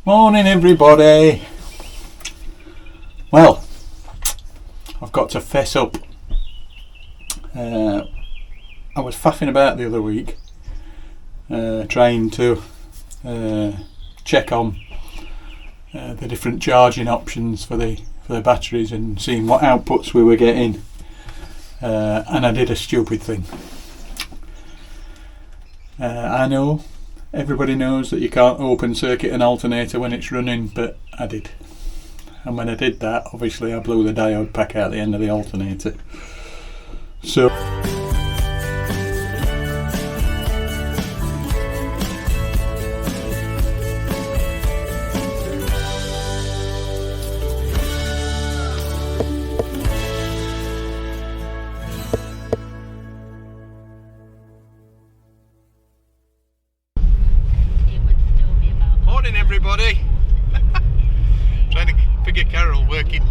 Morning everybody. Well, I've got to fess up. I was faffing about the other week trying to check on the different charging options for the batteries and seeing what outputs we were getting, and I did a stupid thing. I know everybody knows that you can't open circuit an alternator when it's running, but I did. And when I did that, obviously I blew the diode pack out the end of the alternator. So everybody. Trying to figure Carol working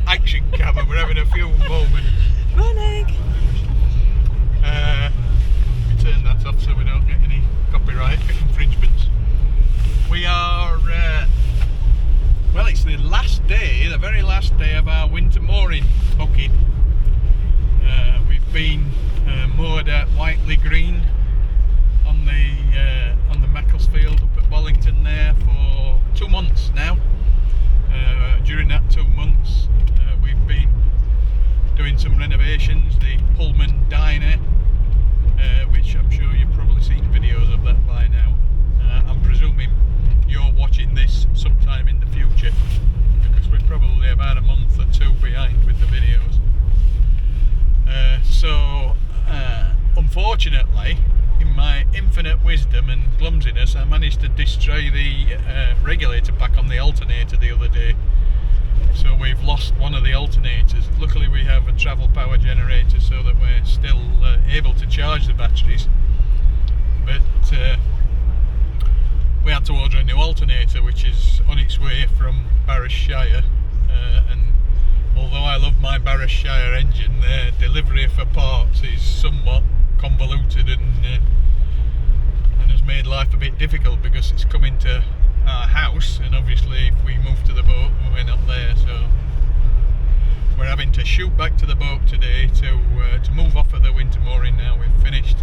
action cam and we're having a few moments. Morning! We turn that off so we don't get any copyright infringements. We are, well, it's the last day, the very last day of our winter mooring booking. We've been moored at Whiteley Green on the Macclesfield up at Bollington there for 2 months now. During that 2 months we've been doing some renovations. The Pullman Diner, which I'm sure you've probably seen videos of that by now. I'm presuming you're watching this sometime in the future because we're probably about a month or two behind with the videos. Unfortunately, in my infinite wisdom and clumsiness, I managed to destroy the regulator pack on the alternator the other day. So we've lost one of the alternators. Luckily we have a travel power generator so that we're still able to charge the batteries. But we had to order a new alternator which is on its way from Barrowshire. And although I love my Barrowshire engine, their delivery for parts is somewhat convoluted and has made life a bit difficult because it's coming to our house, and obviously if we move to the boat we're not there, so we're having to shoot back to the boat today to move off of the winter mooring. Now we've finished.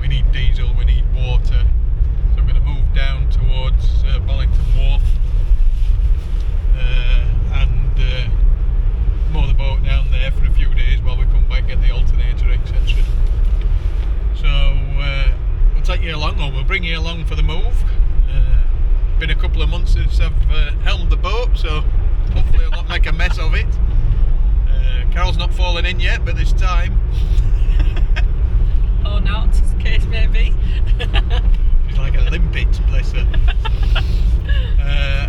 We need diesel, we need water, so I'm going to move down towards Bollington Wharf and moor the boat down there for a few days while we come back, get the alternator, etc. So we'll take you along, or we'll bring you along for the move. Been a couple of months since I've helmed the boat, so hopefully I'll not make a mess of it. Carol's not fallen in yet, but there's time. Or not, as the case may be. She's like a limpet, bless her.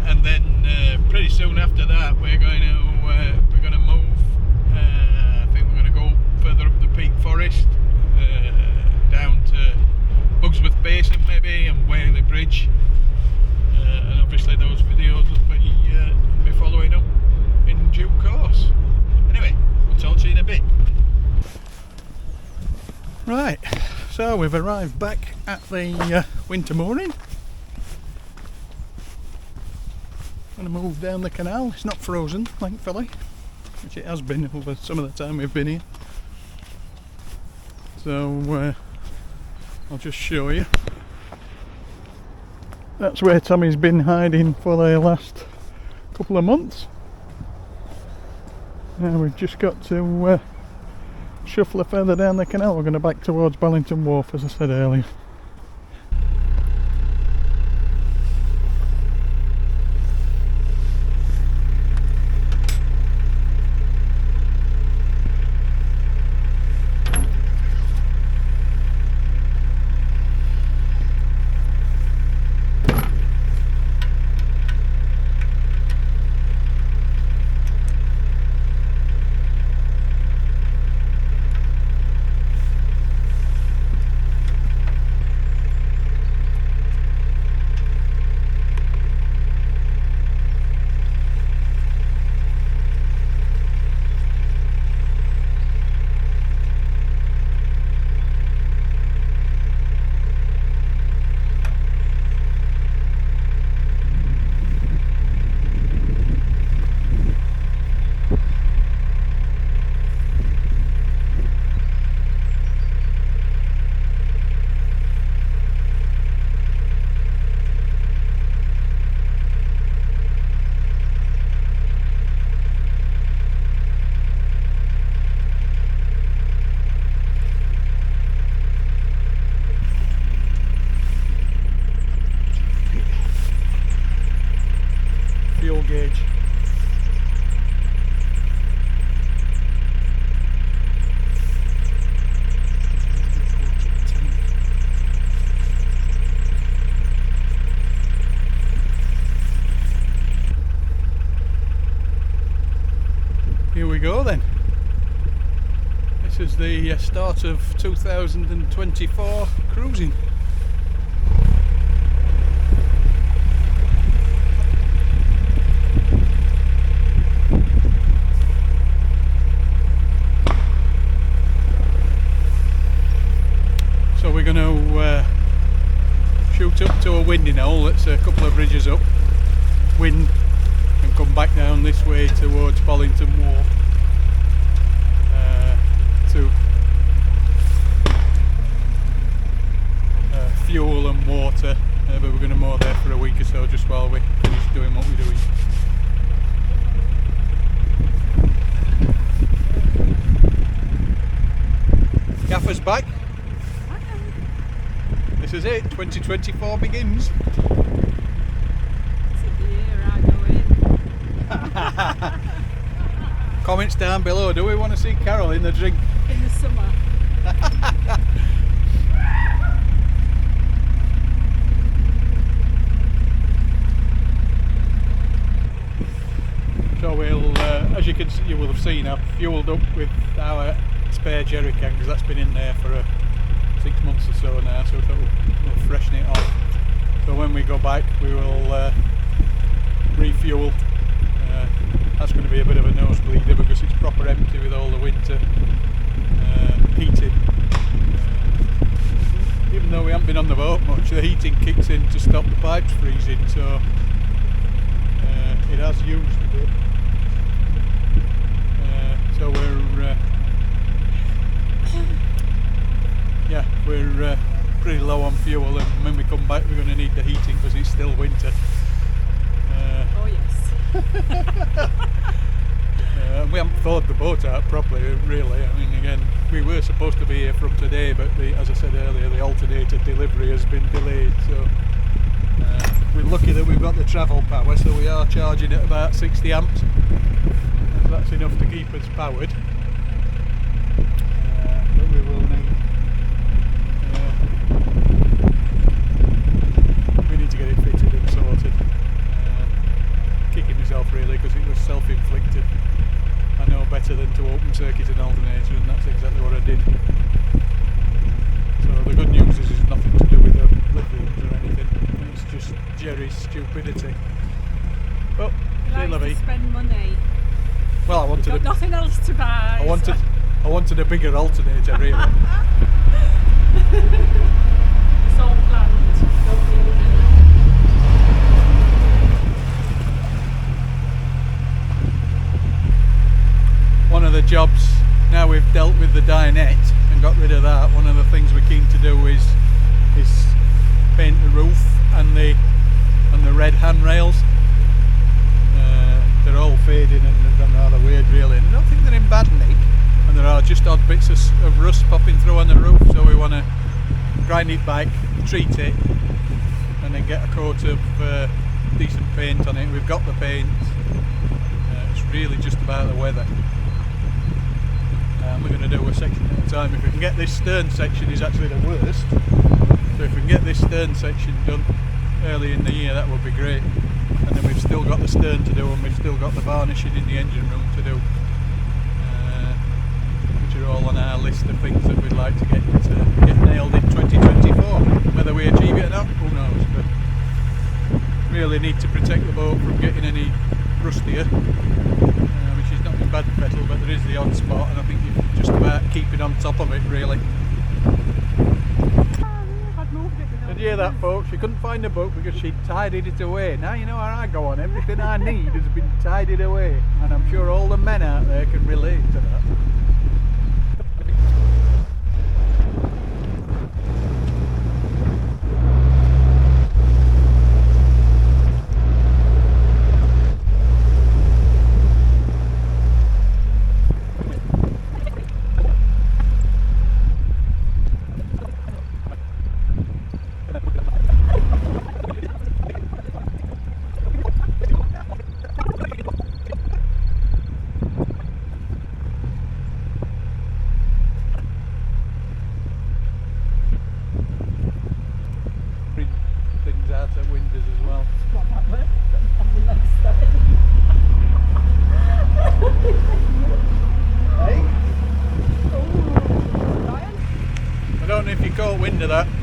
And then pretty soon after that we're going to move. I think we're going to go further up the Peak Forest, down to Bugsworth Basin maybe, and Whaley Bridge. And obviously those videos will be following up in due course. Anyway, we'll talk to you in a bit. Right, so we've arrived back at the winter mooring. Going to move down the canal. It's not frozen, thankfully, which it has been over some of the time we've been here. So I'll just show you. That's where Tommy's been hiding for the last couple of months. Now we've just got to shuffle further down the canal. We're going to back towards Bollington Wharf, as I said earlier. gauge. Here we go then. This is the start of 2024 cruising. So we're going to shoot up to a winding hole that's a couple of bridges up, wind, and come back down this way towards Bollington Wharf to fuel and water, but we're going to moor there for a week or so just while we finish doing what we're doing. Gaffer's back. This is it, 2024 begins. Comments down below, do we want to see Carol in the drink? In the summer. So we'll, as you can see, you will have seen, I've fueled up with our spare jerry can because that's been in there for 6 months or so now, so we'll freshen it off. So when we go back we will refuel. That's going to be a bit of a nosebleeder because it's proper empty with all the winter heating. Even though we haven't been on the boat much, the heating kicks in to stop the pipes freezing, so it has used a bit. So we're pretty low on fuel, and when we come back we're going to need the heating because it's still winter. Oh yes. We haven't thawed the boat out properly, really. I mean, again, we were supposed to be here from today, but as I said earlier, the alternator delivery has been delayed. So we're lucky that we've got the travel power, so we are charging at about 60 amps. That's enough to keep us powered. But we will need to get it fitted and sorted. Kicking myself really because it was self-inflicted. I know better than to open circuit an alternator, and that's exactly what I did. So the good news is it's nothing to do with the lithiums or anything. It's just Jerry's stupidity. But You like to spend money. Well, I wanted You've got nothing else to buy. I wanted a bigger alternator, really. It's all planned. Don't need it. One of the jobs, now we've dealt with the dinette and got rid of that, one of the things we're keen to do is paint the roof and the red handrails. They're all fading and they've gone rather weird really, and I don't think they're in bad nick, and there are just odd bits of rust popping through on the roof, so we want to grind it back, treat it, and then get a coat of decent paint on it. We've got the paint, it's really just about the weather. We're going to do a section at a time. If we can get this stern section is actually the worst, so if we can get this stern section done early in the year, that would be great. And then we've still got the stern to do, and we've still got the varnishing in the engine room to do, which are all on our list of things that we'd like to get nailed in 2024. Whether we achieve it or not, who knows, but really need to protect the boat from getting any rustier, which is not in bad fettle, but there is the odd spot, and I think you just about keep it on top of it really. Did you hear that, folks? She couldn't find the boat because she'd tidied it away. Now you know how I go on. Everything I need has been tidied away, and I'm sure all the men out there can relate to that.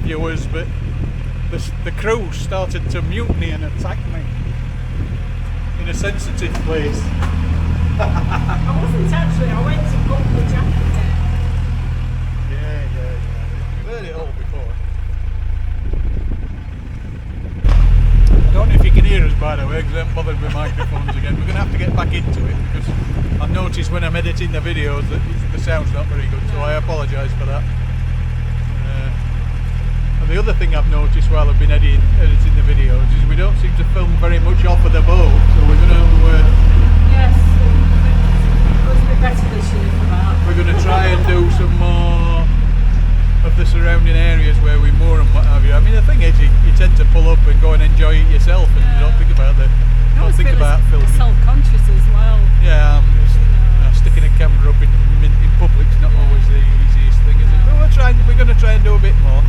viewers, but the crew started to mutiny and attack me in a sensitive place. I wasn't actually, I went to put the jacket down. Yeah. You've heard it all before. I don't know if you can hear us, by the way, because I haven't bothered with microphones again. We're going to have to get back into it because I've noticed when I'm editing the videos that the sound's not very good, so I apologise for that. And the other thing I've noticed while I've been editing the videos is we don't seem to film very much off of the boat, so we're going to... Yes, it must be better this year for that. We're going to try and do some more of the surrounding areas where we moor and what have you. I mean, the thing is, you tend to pull up and go and enjoy it yourself, and you don't think about filming. Self-conscious as well. Yeah, sticking a camera up in public's not always the easiest thing, is it? But we're going to try and do a bit more,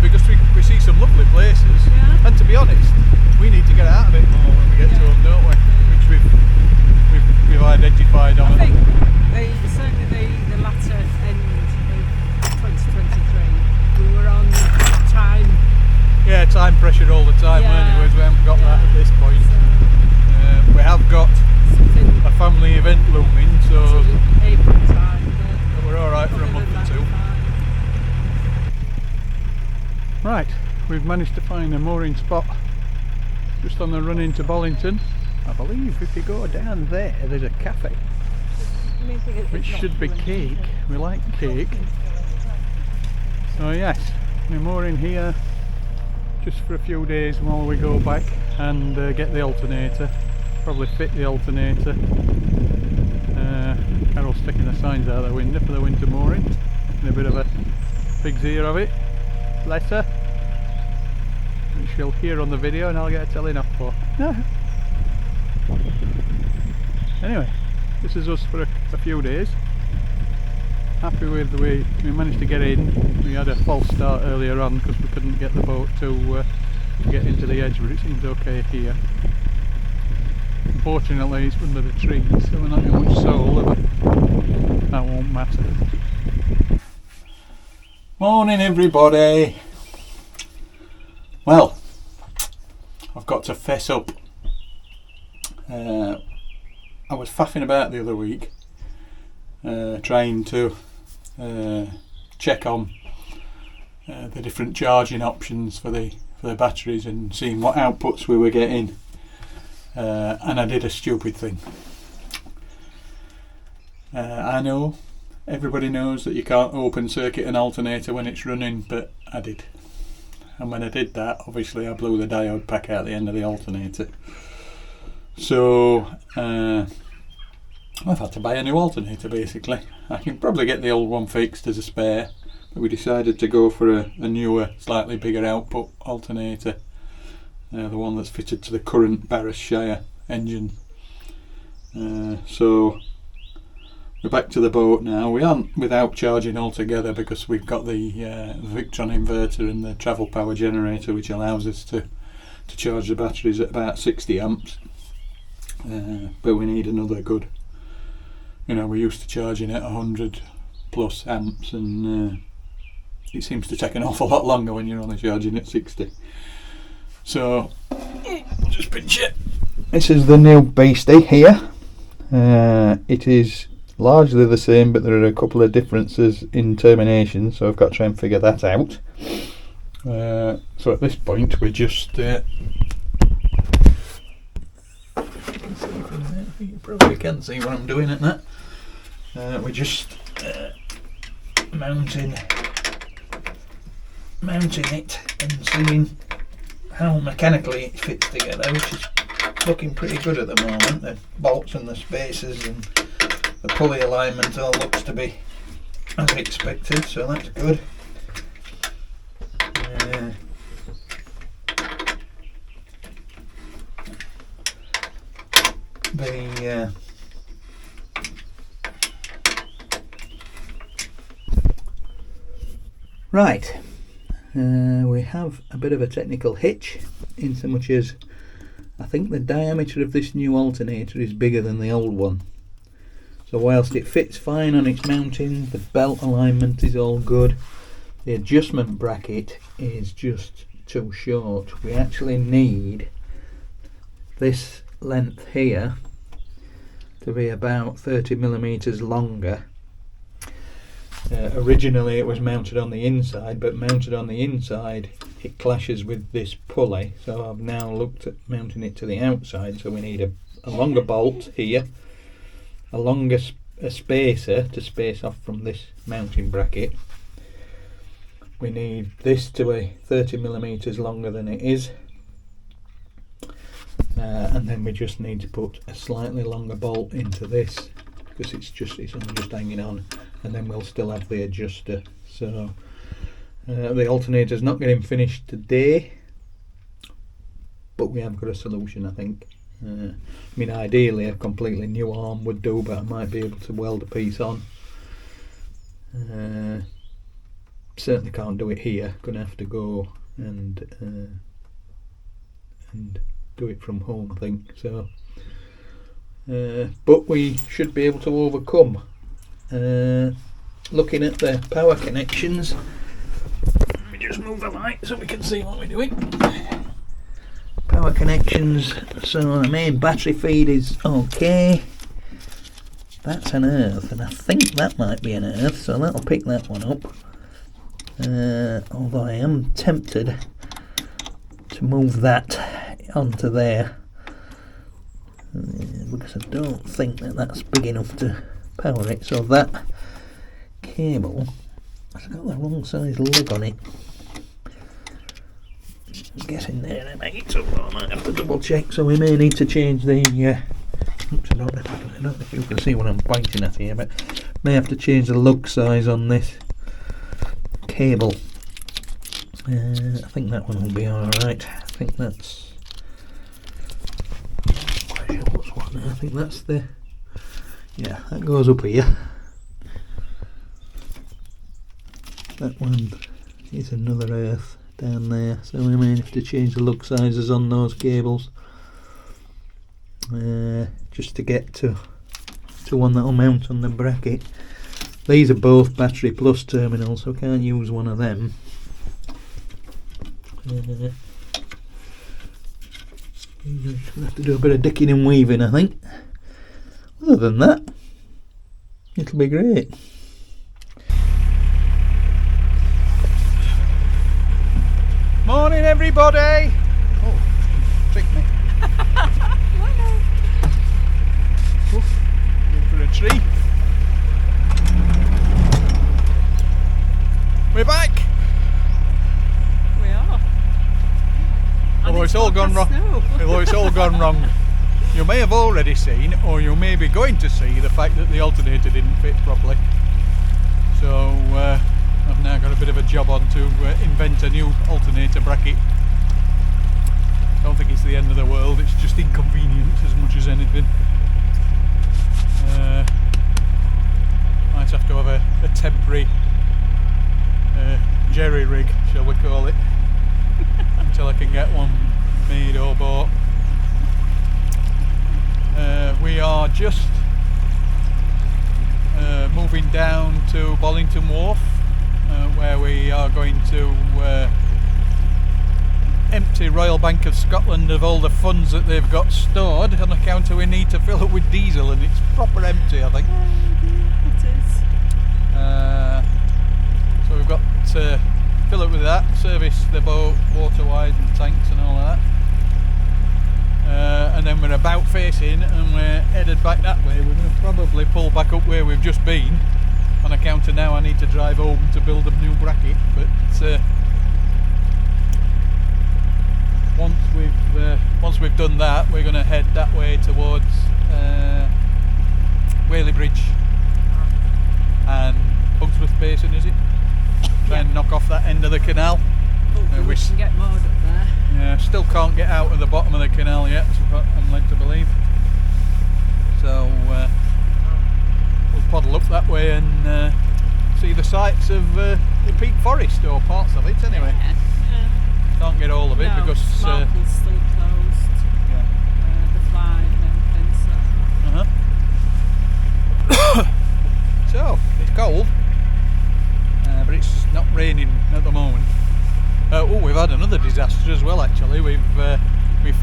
because we see some lovely places, and to be honest, we need to get out of it more when we get to them, don't we? Which we've identified on. I think certainly the latter end of 2023, we were on time. Yeah, time pressure all the time, weren't we? We haven't got that at this point. So, we have got a family event looming, so April time, but we're alright for a month or two. Right, we've managed to find a mooring spot just on the run into Bollington. I believe if you go down there, there's a cafe, which should be cake. We like cake. So yes, we're mooring here just for a few days while we go back and get the alternator. Probably fit the alternator. Carol's sticking the signs out the window for the winter mooring. And a bit of a pig's ear of it. Bless her. Which you'll hear on the video and I'll get a telling off for. Anyway, this is us for a few days. Happy with the way we managed to get in. We had a false start earlier on because we couldn't get the boat to get into the edge, but it seems okay here. Unfortunately it's under the trees, so we're not getting much solar, but that won't matter. Morning everybody! Well, I've got to fess up. I was faffing about the other week, trying to check on the different charging options for the batteries and seeing what outputs we were getting, and I did a stupid thing. I know everybody knows that you can't open circuit an alternator when it's running, but I did, and when I did that, obviously I blew the diode pack out the end of the alternator. So I've had to buy a new alternator basically. I can probably get the old one fixed as a spare, but we decided to go for a newer, slightly bigger output alternator, the one that's fitted to the current Barrowshire engine. So we're back to the boat now. We aren't without charging altogether because we've got the Victron inverter and the travel power generator, which allows us to charge the batteries at about 60 amps. But we need another good, we're used to charging at 100 plus amps, and it seems to take an awful lot longer when you're only charging at 60. So I'll just pinch it. This is the new beastie here. It is largely the same, but there are a couple of differences in termination, so I've got to try and figure that out. So at this point we're just you probably can't see what I'm doing at that. We're just mounting it and seeing how mechanically it fits together, which is looking pretty good at the moment. The bolts and the spacers and the pulley alignment all looks to be as expected, so that's good. Right, we have a bit of a technical hitch in so much as I think the diameter of this new alternator is bigger than the old one. So whilst it fits fine on its mounting, the belt alignment is all good, the adjustment bracket is just too short. We actually need this length here to be about 30mm longer. Originally it was mounted on the inside, but mounted on the inside it clashes with this pulley, so I've now looked at mounting it to the outside. So we need a longer bolt here, a longer spacer to space off from this mounting bracket. We need this to be 30mm longer than it is, and then we just need to put a slightly longer bolt into this because it's only just hanging on, and then we'll still have the adjuster. So the alternator's not getting finished today, but we have got a solution, I think. I mean, ideally a completely new arm would do, but I might be able to weld a piece on. Certainly can't do it here. Gonna have to go and do it from home, I think. So, but we should be able to overcome. Looking at the power connections, let me just move the light so we can see what we're doing. Power connections, so the main battery feed is okay. That's an earth, and I think that might be an earth, so that'll pick that one up. Although I am tempted to move that onto there, because I don't think that that's big enough to power it. So that cable has got the wrong size lug on it. Get in there, mate. So I might have to double check. So we may need to change the. Oops, I don't know if you can see what I'm pointing at here, but may have to change the lug size on this cable. I think that one will be alright. I think that's. What's what now? I think that's the. Yeah, that goes up here. That one is another earth down there, so we may have to change the lug sizes on those cables just to get to one that will mount on the bracket. These are both battery plus terminals, so I can't use one of them. We'll have to do a bit of dicking and weaving, I think. Other than that, it'll be great. Morning, everybody! Oh, tricked me. Oof, in for a tree. We're back! We are. Although it's all gone wrong. Although it's all gone wrong. You may have already seen, or you may be going to see, the fact that the alternator didn't fit properly. So I've now got a bit of a job on to invent a new alternator bracket. Don't think it's the end of the world, it's just inconvenient as much as anything. Might have to have a temporary jerry rig, shall we call it, until I can get one made or bought. We are just moving down to Bollington Wharf, where we are going to empty Royal Bank of Scotland of all the funds that they've got stored, on account of we need to fill it with diesel, and it's proper empty, I think. It is. So we've got to fill it with that, service the boat water-wise and tanks and all of that. And then we're about facing and we're headed back that way. We're going to probably pull back up where we've just been, on account of now I need to drive home to build a new bracket. But once we've done that, we're going to head that way towards Whaley Bridge and Bugsworth Basin, is it? Try and knock off that end of the canal. We can get moored up there. Yeah, still can't get out of the bottom of the canal yet, so I'm led to believe. So we'll paddle up that way and see the sights of the Peak Forest, or parts of it anyway. Yeah. Can't get all of it because Marple's still closed. Yeah. The flight and everything. So it's cold, but it's not raining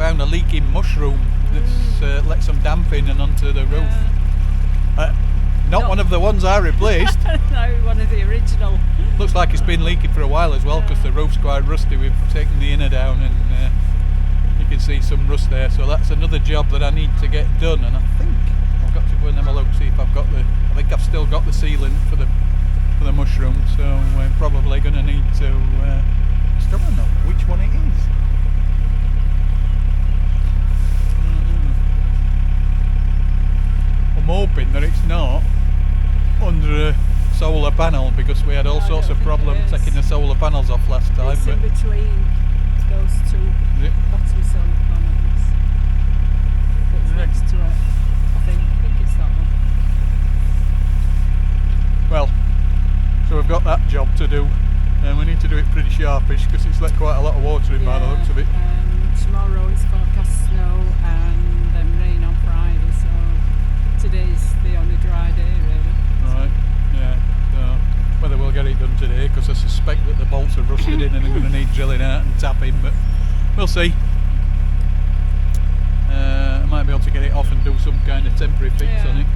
found a leaking mushroom that's let some damp in and onto the roof. Not one of the ones I replaced. No, one of the original. Looks like it's been leaking for a while as well, because the roof's quite rusty. We've taken the inner down and you can see some rust there, so that's another job that I need to get done. And I think I've got to go and have a look, see if I've got I think I've still got the sealant for the mushroom, so we're probably going to need to still don't know which one it is. I'm hoping that it's not under a solar panel, because we had all sorts of problems taking the solar panels off last time. It's in between those two bottom solar panels. It's next to it. I think it's that one. Well, so we've got that job to do, and we need to do it pretty sharpish, because it's let quite a lot of water in by the looks of it. Tomorrow it's forecast snow and then rain on Friday, so today's the only dry day really. Right, yeah, so whether we'll get it done today, because I suspect that the bolts are rusted in and are going to need drilling out and tapping, but we'll see. I might be able to get it off and do some kind of temporary fix on it.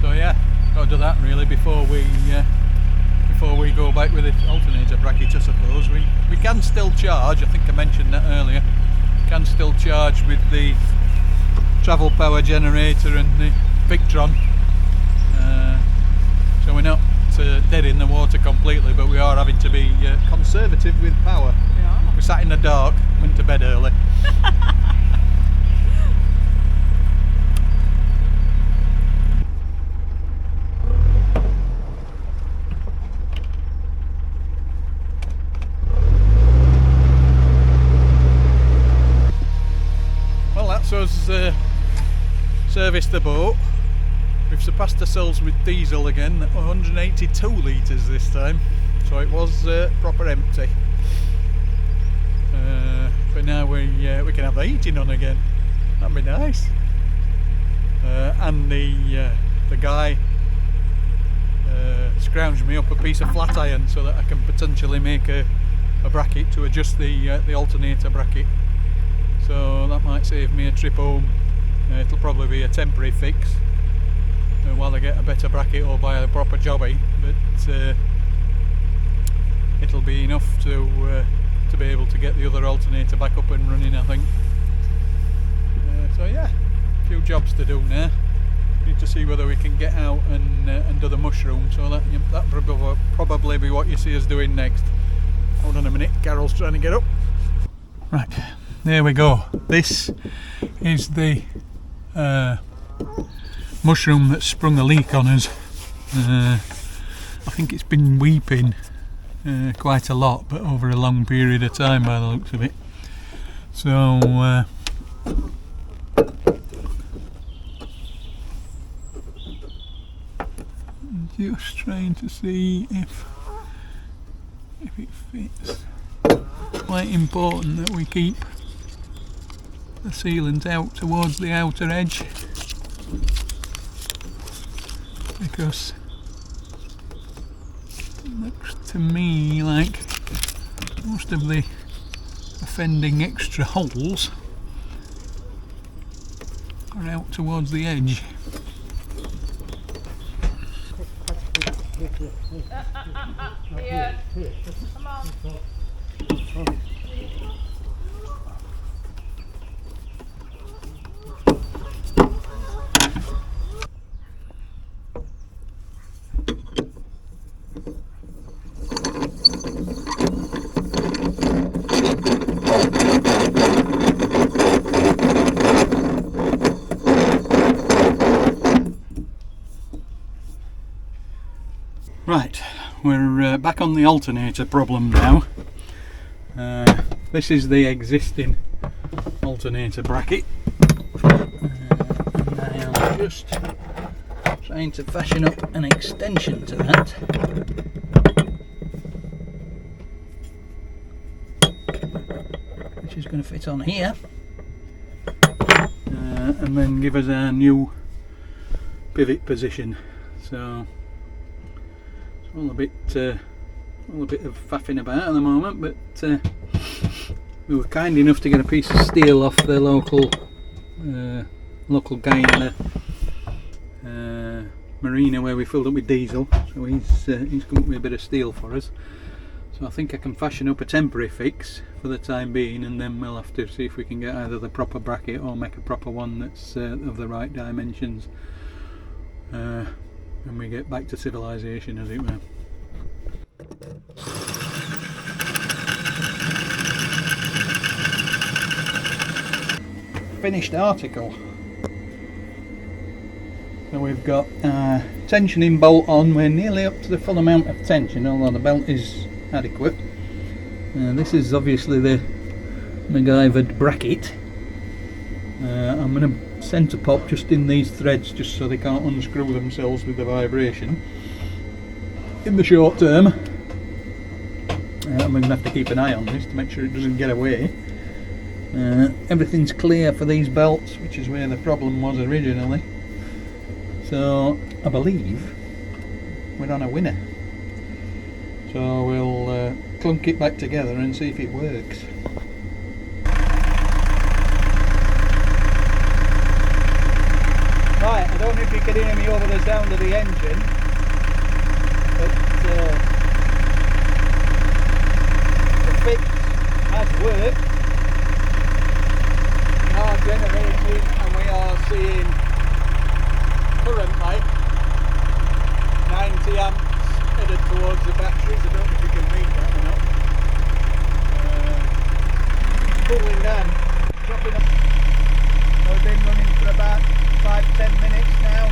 So yeah, got to do that really before we go back with the alternator bracket, I suppose. We can still charge, I think I mentioned that earlier, can still charge with the travel power generator and the Victron. So we're not dead in the water completely, but we are having to be conservative with power. Yeah. We sat in the dark, went to bed early. Well, that's us serviced the boat. We've surpassed ourselves with diesel again, 182 litres this time, so it was proper empty. But now we can have the heating on again. That'd be nice. And the guy scrounged me up a piece of flat iron so that I can potentially make a bracket to adjust the alternator bracket. So that might save me a trip home. It'll probably be a temporary fix while I get a better bracket or buy a proper jobby, but it'll be enough to be able to get the other alternator back up and running, I think. So yeah, a few jobs to do now. Need to see whether we can get out and do the mushroom, so that probably be what you see us doing next. Hold on a minute, Carol's trying to get up. Right, there we go. This is the mushroom that sprung a leak on us. I think it's been weeping quite a lot, but over a long period of time by the looks of it. So just trying to see if it fits. Quite important that we keep the sealant out towards the outer edge, because it looks to me like most of the offending extra holes are out towards the edge. Yeah. Come on. Right, we're back on the alternator problem now. This is the existing alternator bracket, and I am just trying to fashion up an extension to that, which is going to fit on here, and then give us our new pivot position. So all a bit of faffing about at the moment, but who were kind enough to get a piece of steel off the local guy in the marina where we filled up with diesel. So he's come up with a bit of steel for us. So I think I can fashion up a temporary fix for the time being, and then we'll have to see if we can get either the proper bracket or make a proper one that's of the right dimensions, and we get back to civilization, as it were. Finished article. So we've got tensioning bolt on. We're nearly up to the full amount of tension, although the belt is adequate. This is obviously the McGuyvered bracket. I'm going to centre pop just in these threads just so they can't unscrew themselves with the vibration in the short term. I'm going to have to keep an eye on this to make sure it doesn't get away. Everything's clear for these belts, which is where the problem was originally. So I believe we're on a winner. So we'll clunk it back together and see if it works. Right, I don't know if you can hear me over the sound of the engine, but the fix has worked. We are generating and we are seeing currently 90 amps headed towards the batteries. I don't know if you can read that or not. Cooling down, dropping up. We've been running for about 5-10 minutes now.